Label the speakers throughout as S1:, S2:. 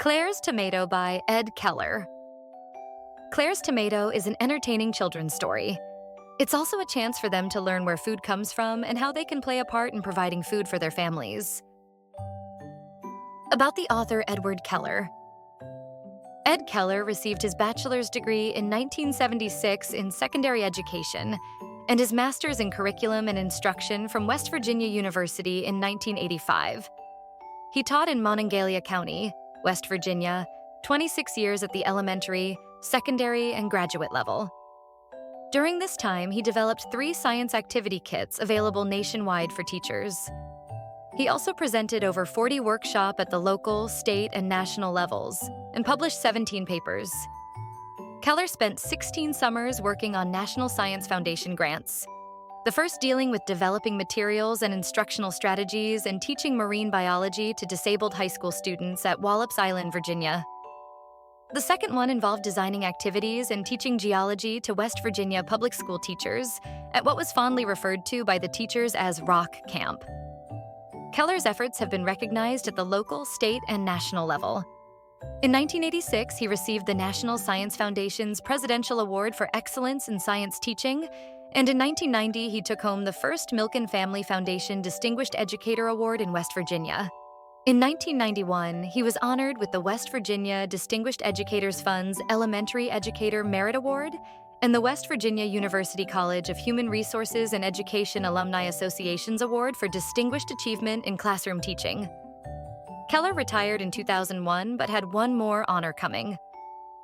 S1: Claire's Tomato by Ed Keller. Claire's Tomato is an entertaining children's story. It's also a chance for them to learn where food comes from and how they can play a part in providing food for their families. About the author Edward Keller. Ed Keller received his bachelor's degree in 1976 in secondary education and his master's in curriculum and instruction from West Virginia University in 1985. He taught in Monongalia County, West Virginia, 26 years at the elementary, secondary, and graduate level. During this time, he developed 3 science activity kits available nationwide for teachers. He also presented over 40 workshops at the local, state, and national levels, and published 17 papers. Keller spent 16 summers working on National Science Foundation grants, the first dealing with developing materials and instructional strategies and teaching marine biology to disabled high school students at Wallops Island, Virginia. The second one involved designing activities and teaching geology to West Virginia public school teachers at what was fondly referred to by the teachers as Rock Camp. Keller's efforts have been recognized at the local, state, and national level. In 1986, he received the National Science Foundation's Presidential Award for Excellence in Science Teaching, and in 1990, he took home the first Milk and Family Foundation Distinguished Educator Award in West Virginia. In 1991, he was honored with the West Virginia Distinguished Educators Fund's Elementary Educator Merit Award and the West Virginia University College of Human Resources and Education Alumni Association's Award for Distinguished Achievement in Classroom Teaching. Keller retired in 2001 but had one more honor coming.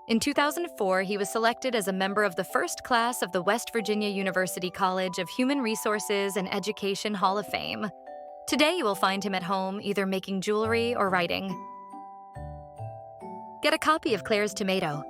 S1: In 2004, he was selected as a member of the first class of the West Virginia University College of Human Resources and Education Hall of Fame. Today, you will find him at home either making jewelry or writing. Get a copy of Claire's Tomato